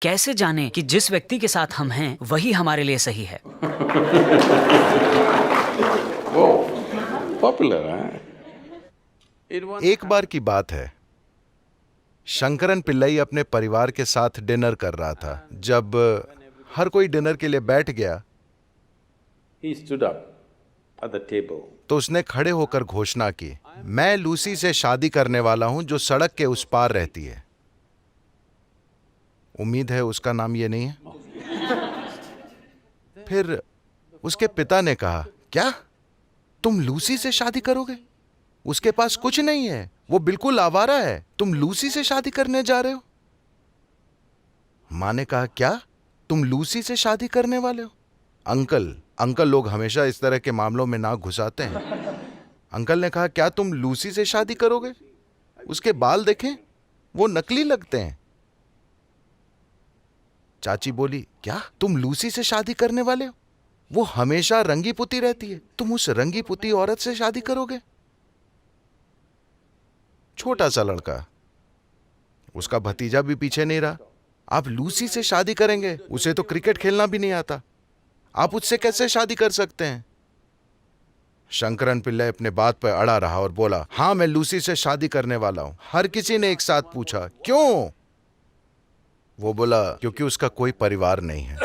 कैसे जाने कि जिस व्यक्ति के साथ हम हैं वही हमारे लिए सही है? वो पॉपुलर है। एक बार की बात है, शंकरन पिल्लई अपने परिवार के साथ डिनर कर रहा था। जब हर कोई डिनर के लिए बैठ गया He stood up at the table. तो उसने खड़े होकर घोषणा की, मैं लूसी से शादी करने वाला हूं जो सड़क के उस पार रहती है। उम्मीद है उसका नाम ये नहीं है। फिर उसके पिता ने कहा, क्या तुम लूसी से शादी करोगे? उसके पास कुछ नहीं है, वो बिल्कुल आवारा है, तुम लूसी से शादी करने जा रहे हो? मां ने कहा, क्या तुम लूसी से शादी करने वाले हो? अंकल लोग हमेशा इस तरह के मामलों में नाक घुसाते हैं। अंकल ने कहा, क्या तुम लूसी से शादी करोगे? उसके बाल देखें, वो नकली लगते हैं। चाची बोली, क्या तुम लूसी से शादी करने वाले हो? वो हमेशा रंगी पुती रहती है, तुम उस रंगी पुती औरत से शादी करोगे? छोटा सा लड़का, उसका भतीजा भी पीछे नहीं रहा। आप लूसी से शादी करेंगे? उसे तो क्रिकेट खेलना भी नहीं आता, आप उससे कैसे शादी कर सकते हैं? शंकरन पिल्लई अपने बात पर अड़ा रहा और बोला, हां मैं लूसी से शादी करने वाला हूं। हर किसी ने एक साथ पूछा, क्यों? वो बोला, क्योंकि उसका कोई परिवार नहीं है।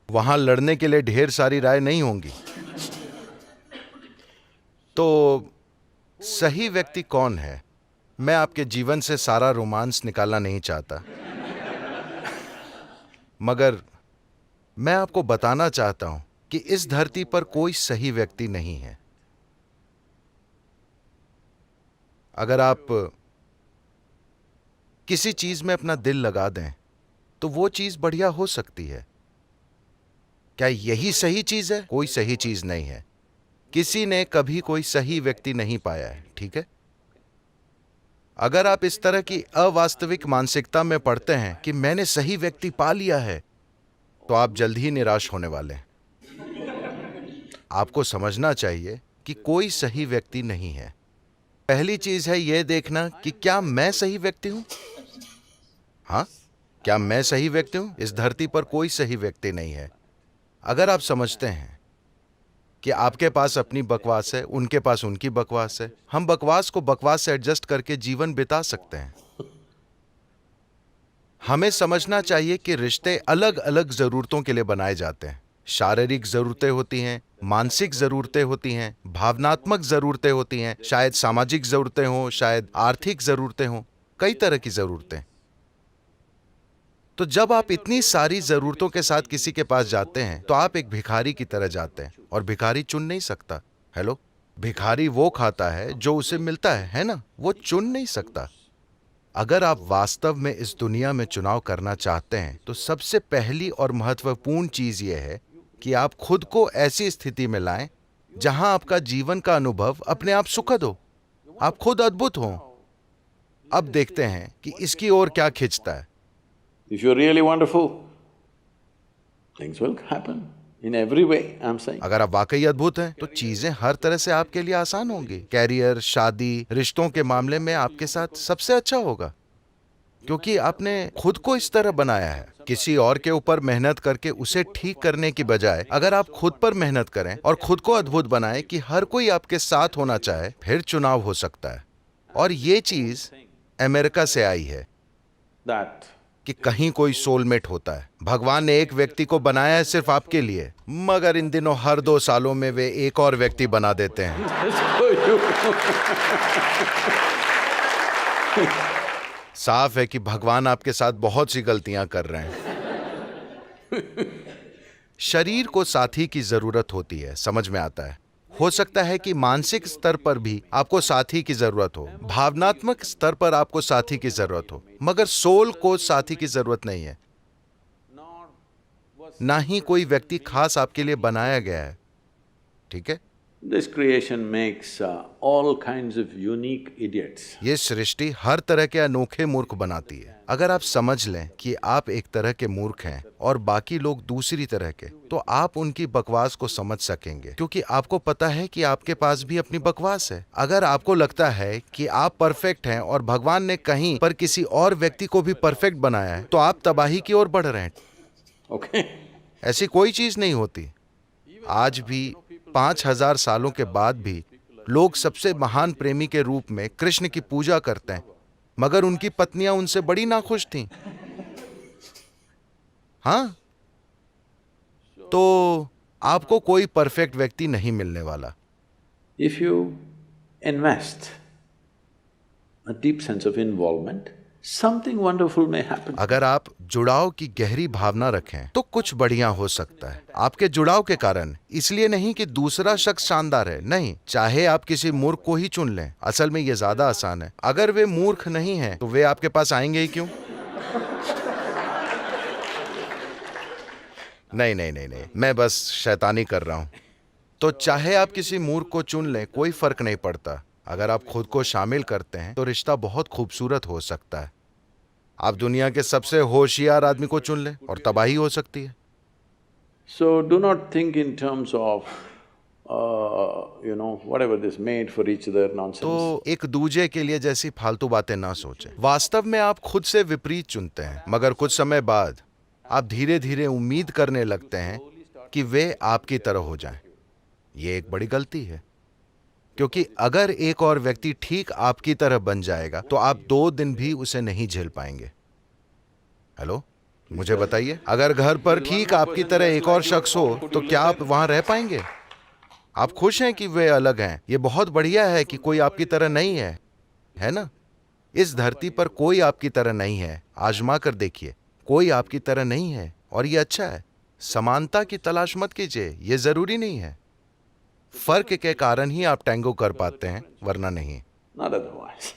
वहां लड़ने के लिए ढेर सारी राय नहीं होंगी। तो सही व्यक्ति कौन है? मैं आपके जीवन से सारा रोमांस निकालना नहीं चाहता, मगर मैं आपको बताना चाहता हूं कि इस धरती पर कोई सही व्यक्ति नहीं है। अगर आप किसी चीज में अपना दिल लगा दें तो वो चीज बढ़िया हो सकती है। क्या यही सही चीज है? कोई सही चीज नहीं है। किसी ने कभी कोई सही व्यक्ति नहीं पाया है, ठीक है? अगर आप इस तरह की अवास्तविक मानसिकता में पड़ते हैं कि मैंने सही व्यक्ति पा लिया है, तो आप जल्द ही निराश होने वाले हैं। आपको समझना चाहिए कि कोई सही व्यक्ति नहीं है। पहली चीज है यह देखना कि क्या मैं सही व्यक्ति हूं? हां, क्या मैं सही व्यक्ति हूं? इस धरती पर कोई सही व्यक्ति नहीं है। अगर आप समझते हैं कि आपके पास अपनी बकवास है, उनके पास उनकी बकवास है, हम बकवास को बकवास से एडजस्ट करके जीवन बिता सकते हैं। हमें समझना चाहिए कि रिश्ते अलग अलग जरूरतों के लिए बनाए जाते हैं। शारीरिक जरूरतें होती हैं, मानसिक जरूरतें होती हैं, भावनात्मक जरूरतें होती हैं, शायद सामाजिक जरूरतें हों, शायद आर्थिक जरूरतें हों, कई तरह की जरूरतें। तो जब आप इतनी सारी जरूरतों के साथ किसी के पास जाते हैं तो आप एक भिखारी की तरह जाते हैं, और भिखारी चुन नहीं सकता। हेलो, भिखारी वो खाता है जो उसे मिलता है ना? वो चुन नहीं सकता। अगर आप वास्तव में इस दुनिया में चुनाव करना चाहते हैं तो सबसे पहली और महत्वपूर्ण चीज यह है कि आप खुद को ऐसी स्थिति में लाएं जहां आपका जीवन का अनुभव अपने आप सुखद हो, आप खुद अद्भुत हों। अब देखते हैं कि इसकी ओर क्या खिंचता है। If you're really wonderful, things will happen in every way, I'm saying. अगर आप वाकई अद्भुत हैं तो चीजें हर तरह से आपके लिए आसान होंगी। कैरियर, शादी, रिश्तों के मामले में आपके साथ सबसे अच्छा होगा, क्योंकि आपने खुद को इस तरह बनाया है। किसी और के ऊपर मेहनत करके उसे ठीक करने की बजाय अगर आप खुद पर मेहनत करें और खुद को अद्भुत बनाएं कि हर कोई आपके साथ होना चाहे, फिर चुनाव हो सकता है। और ये चीज अमेरिका से आई है That कि कहीं कोई सोलमेट होता है। भगवान ने एक व्यक्ति को बनाया है सिर्फ आपके लिए, मगर इन दिनों हर 2 सालों में वे एक और व्यक्ति बना देते हैं। साफ है कि भगवान आपके साथ बहुत सी गलतियां कर रहे हैं। शरीर को साथी की जरूरत होती है, समझ में आता है। हो सकता है कि मानसिक स्तर पर भी आपको साथी की जरूरत हो, भावनात्मक स्तर पर आपको साथी की जरूरत हो, मगर सोल को साथी की जरूरत नहीं है। ना ही कोई व्यक्ति खास आपके लिए बनाया गया है, ठीक है? This creation makes all kinds of unique idiots. ये सृष्टि हर तरह के अनोखे मूर्ख बनाती है। अगर आप समझ लें कि आप एक तरह के मूर्ख हैं और बाकी लोग दूसरी तरह के, तो आप उनकी बकवास को समझ सकेंगे, क्योंकि आपको पता है कि आपके पास भी अपनी बकवास है। अगर आपको लगता है कि आप परफेक्ट हैं और भगवान ने कहीं पर किसी और व्यक्ति को भी परफेक्ट बनाया है, तो आप तबाही की ओर बढ़ रहे हैं। Okay? ऐसी कोई चीज नहीं होती। आज भी 5000 सालों के बाद भी लोग सबसे महान प्रेमी के रूप में कृष्ण की पूजा करते हैं, मगर उनकी पत्नियां उनसे बड़ी नाखुश थीं। हाँ, तो आपको कोई परफेक्ट व्यक्ति नहीं मिलने वाला। If you invest a deep sense of involvement, something wonderful may happen. अगर आप जुड़ाव की गहरी भावना रखें तो कुछ बढ़िया हो सकता है। आपके जुड़ाव के कारण, इसलिए नहीं कि दूसरा शख्स शानदार है, नहीं, चाहे आप किसी मूर्ख को ही चुन लें। असल में ये ज्यादा आसान है। अगर वे मूर्ख नहीं हैं तो वे आपके पास आएंगे ही क्यों? नहीं नहीं नहीं नहीं, मैं बस शैतानी कर रहा हूं। तो चाहे आप किसी मूर्ख को चुन लें, कोई फर्क नहीं पड़ता। अगर आप खुद को शामिल करते हैं तो रिश्ता बहुत खूबसूरत हो सकता है। आप दुनिया के सबसे होशियार आदमी को चुन लें और तबाही हो सकती है। So do not think in terms of, whatever this made for each other nonsense. तो एक दूजे के लिए जैसी फालतू बातें ना सोचें। वास्तव में आप खुद से विपरीत चुनते हैं, मगर कुछ समय बाद आप धीरे धीरे उम्मीद करने लगते हैं कि वे आपकी तरह हो जाएं। ये एक बड़ी गलती है, क्योंकि अगर एक और व्यक्ति ठीक आपकी तरह बन जाएगा तो आप 2 दिन भी उसे नहीं झेल पाएंगे। हेलो, मुझे बताइए, अगर घर पर ठीक आपकी तरह एक और शख्स हो तो क्या आप वहां रह पाएंगे? आप खुश हैं कि वे अलग हैं। ये बहुत बढ़िया है कि कोई आपकी तरह नहीं है ना? इस धरती पर कोई आपकी तरह नहीं है। आजमा कर देखिए, कोई आपकी तरह नहीं है, और ये अच्छा है। समानता की तलाश मत कीजिए, ये जरूरी नहीं है। फर्क के कारण ही आप टैंगो कर पाते हैं, वरना नहीं। Not otherwise.